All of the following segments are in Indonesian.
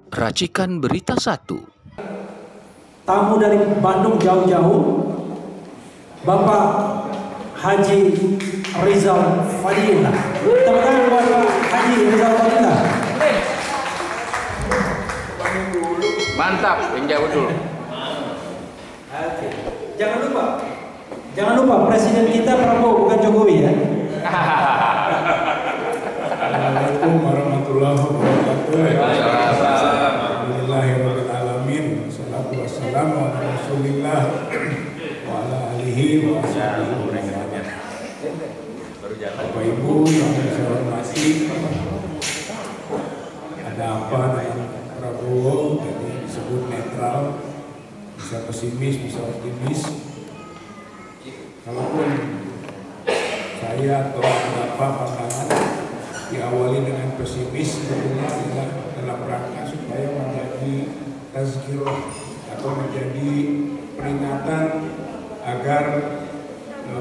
Racikan Berita 1. Tamu dari Bandung jauh-jauh, Bapak Haji Rizal Fadila. Tepuk tangan buat Pak Haji Rizal Fadila. Mantap, yang jauh dulu. Oke. Jangan lupa Presiden kita Prabowo, bukan Jokowi ya. Assalamualaikum warahmatullahi wabarakatuh. Alhamdulillahirrahmanirrahim. Wassalatu wassalamu ala rasulillah wa ala alihi wa sahbihi. Bapak Ibu yang saya hormati, ada apa dengan Prabowo? Jadi disebut netral, bisa pesimis, bisa optimis. Kalaupun saya atau beberapa pandangan diawali dengan pesimis, sebetulnya adalah dalam rangka supaya menjadi tazkirah atau menjadi peringatan agar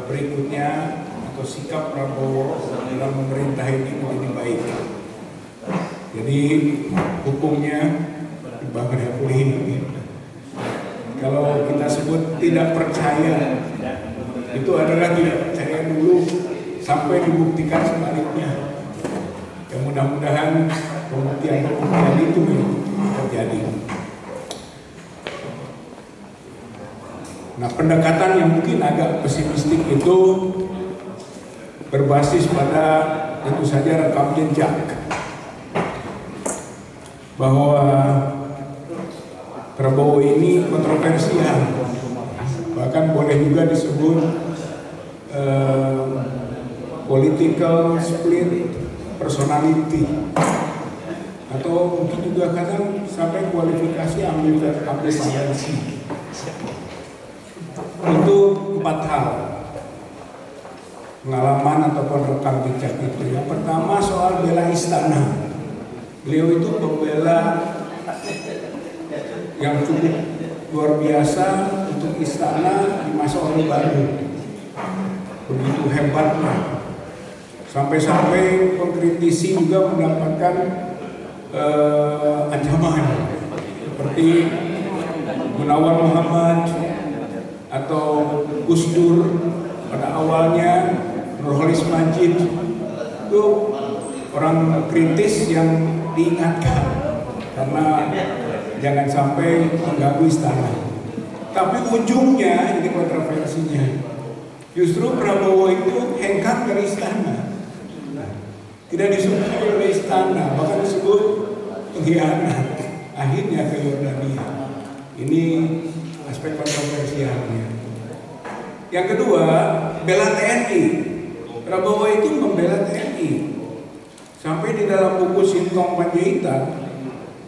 berikutnya atau sikap Prabowo dalam memerintah ini menjadi baik. Jadi hukumnya dibangga ini. Kalau kita sebut tidak percaya, itu adalah tidak percaya dulu sampai dibuktikan sebaliknya. Ya mudah-mudahan pembuktian itu terjadi. Nah, pendekatan yang mungkin agak pesimistik itu berbasis pada tentu saja rekam jejak, bahwa Prabowo ini kontroversial, bahkan boleh juga disebut political split personality, atau mungkin juga kadang sampai kualifikasi ambivalensi. Itu 4 hal pengalaman ataupun rekam jejak itu. Yang pertama soal bela istana. Beliau itu pembela yang cukup luar biasa untuk istana di masa Orde Baru. Begitu hebatnya. Sampai-sampai pengkritisi juga mendapatkan ancaman seperti Gunawan Muhammad atau Gus Dur pada awalnya, Nurholis Majid, itu orang kritis yang diingatkan karena jangan sampai mengganggu istana. Tapi ujungnya ini kontroversinya, justru Prabowo itu hengkang dari istana, tidak disukai oleh istana, bahkan disebut pengkhianat. Akhirnya ke Yordania. Ini aspek kontroversialnya. Yang kedua, bela TNI. Prabowo itu membela TNI. Sampai di dalam buku Sintong Panjaitan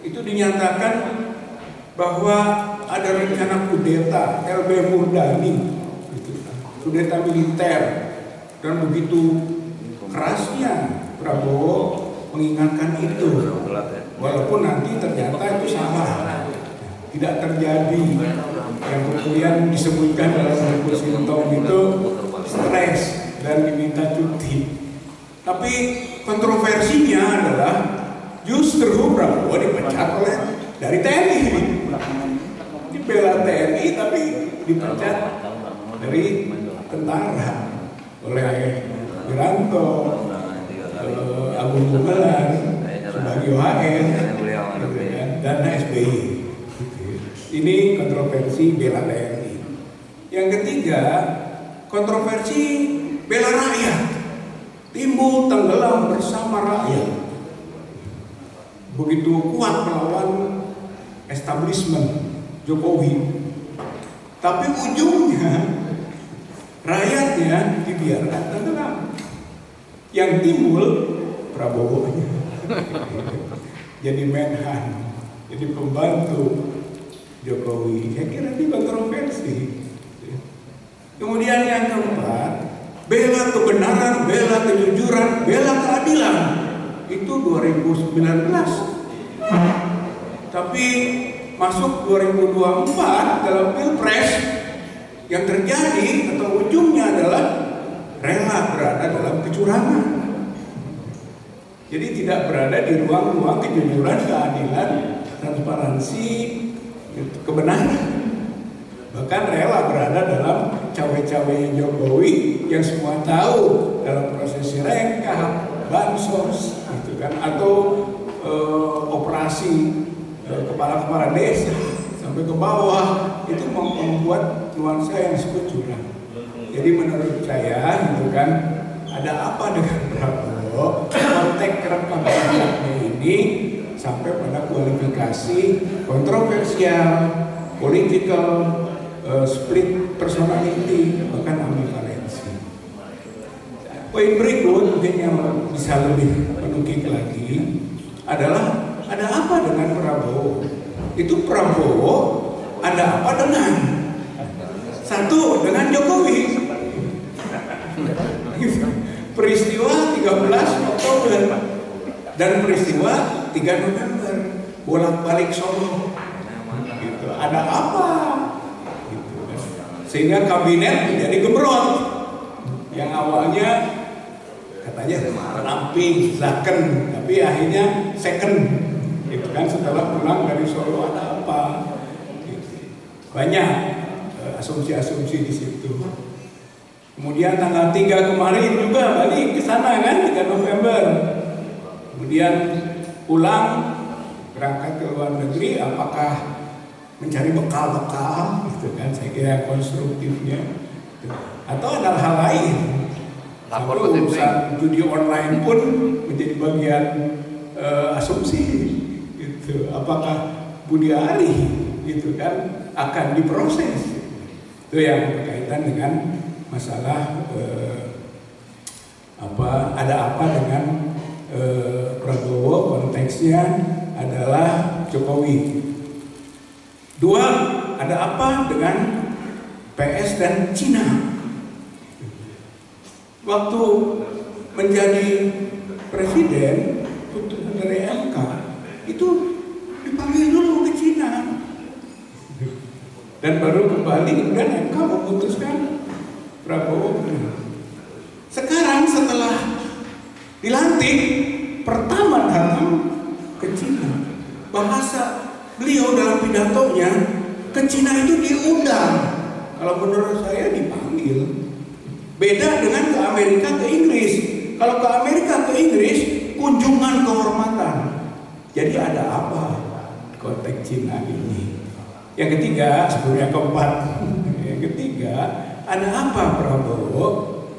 itu dinyatakan bahwa ada rencana kudeta LB Murdani, kudeta militer, dan begitu kerasnya Prabowo mengingatkan itu, walaupun nanti ternyata itu salah, tidak terjadi. Yang kemudian disebutkan dalam buku Sintong itu stres dan diminta cuti. Tapi kontroversinya adalah justru Prabowo dipecat dari TNI. Dibela TNI tapi dipecat dari tentara oleh Wiranto, Agung Gumelar, Subagio HR, dan SBY. Ini kontroversi bela TNI. Yang ketiga, kontroversi bela rakyat. Timbul tenggelam bersama rakyat. Begitu kuat melawan establishment Jokowi. Tapi ujungnya rakyatnya dibiarkan tenggelam. Yang timbul Prabowo jadi menhan, jadi pembantu Jokowi. Saya kira ini kontroversi. Kemudian yang keempat, bela kebenaran, bela kejujuran, bela keadilan. Itu 2019. Tapi masuk 2024 dalam Pilpres, yang terjadi atau ujungnya adalah rela berada dalam kecurangan. Jadi tidak berada di ruang-ruang kejujuran, keadilan, transparansi, kebenaran. Bahkan rela berada dalam cawe-cawe Jokowi yang semua tahu dalam proses Sirekap, bansos, gitu kan, atau operasi kepala-kepala desa sampai ke bawah itu membuat nuansa yang disebut curang. Jadi menurut saya, gitu kan, ada apa dengan Prabowo? Konteks rekam jejaknya ini sampai pada kualifikasi kontroversial, political, split personality, bahkan ambivalensi. Poin berikut mungkin yang bisa lebih menukik lagi adalah ada apa dengan Prabowo? Itu Prabowo ada apa dengan? Satu, dengan Jokowi. Peristiwa 13 Oktober dan peristiwa 3 November bolak-balik Solo. Gitu. Ada apa? Sehingga kabinet menjadi gemerot yang awalnya katanya ramping, zaken, tapi akhirnya second, gitu kan, setelah pulang dari Solo. Ada apa? Gitu. Banyak asumsi-asumsi di situ. Kemudian tanggal 3 kemarin juga balik ke sana kan, 3 November. Kemudian pulang berangkat ke luar negeri, apakah mencari bekal-bekal, gitu kan, saya kira konstruktifnya, atau ada hal lain. Sampai urusan judi online pun menjadi bagian asumsi, gitu. Apakah Budi Ari, gitu kan, akan diproses? Itu yang berkaitan dengan masalah ada apa dengan Prabowo, konteksnya adalah Jokowi. Dua, ada apa dengan PS dan Cina? Waktu menjadi presiden, putusan dari MK itu dipanggil dulu ke Cina, dan baru kembali, kemudian MK memutuskan Prabowo. Sekarang setelah dilantik, pertama datang ke Cina. Bahasa beliau dalam pidatonya ke Cina itu diundang. Kalau menurut saya dipanggil. Beda dengan ke Amerika, ke Inggris. Kalau ke Amerika, ke Inggris, kunjungan kehormatan. Jadi ada apa konteks Cina ini? Yang ketiga, sebelum yang keempat, yang ketiga, ada apa Prabowo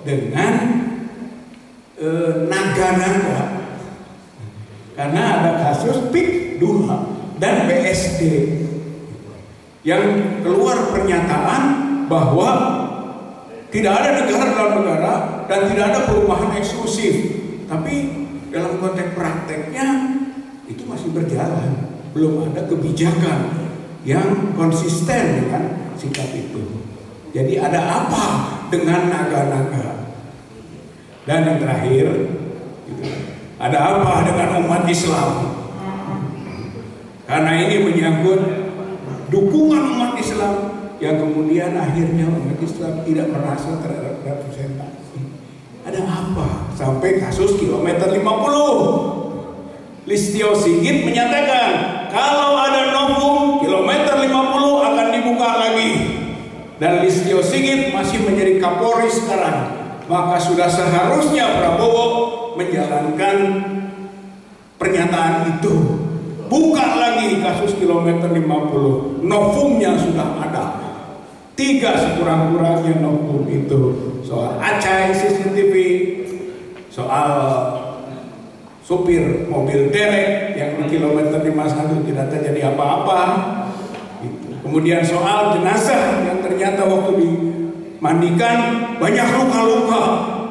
dengan naga-naga? Karena ada kasus PIK 2 dan BSD yang keluar pernyataan bahwa tidak ada negara dalam negara dan tidak ada perubahan eksklusif, tapi dalam konteks prakteknya itu masih berjalan, belum ada kebijakan yang konsisten dengan sikap itu. Jadi ada apa dengan naga-naga? Dan yang terakhir, gitu, ada apa dengan umat Islam? Karena ini menyangkut dukungan umat Islam yang kemudian akhirnya umat Islam tidak merasa terrepresentasi. Ada apa? Sampai kasus kilometer 50. Listio Sigit menyatakan kalau ada novum kilometer 50 akan dibuka lagi. Dan Listio Sigit masih menjadi Kapolri sekarang. Maka sudah seharusnya Prabowo menjalankan pernyataan itu. Buka lagi kasus kilometer 50. Novumnya sudah ada. 3 sekurang-kurangnya novum itu. Soal acai CCTV, soal supir mobil derek yang di kilometer 51 tidak terjadi apa-apa. Kemudian soal jenazah yang ternyata waktu dimandikan banyak luka-luka.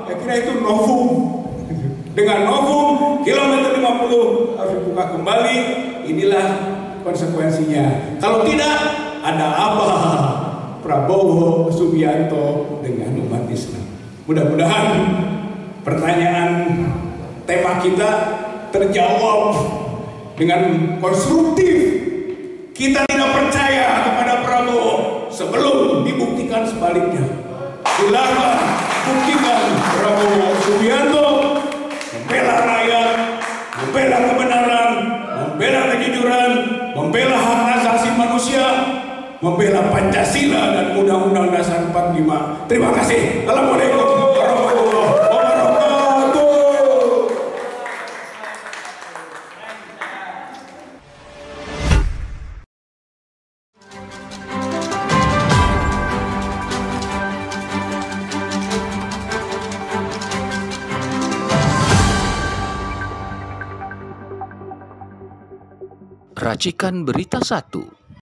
Saya kira itu novum. Dengan novum kilometer 50 harus dibuka kembali. Inilah konsekuensinya. Kalau tidak, ada apa Prabowo Subianto dengan umat Islam? Mudah-mudahan pertanyaan tema kita terjawab dengan konstruktif. Kita tidak percaya kepada Prabowo sebelum dibuktikan sebaliknya. Silakan buktikan Prabowo Subianto membela rakyat, membela kebenaran, membela kejujuran, membela Pancasila dan Undang-Undang Dasar 45. Terima kasih. Assalamualaikum warahmatullahi wabarakatuh. Racikan Berita 1.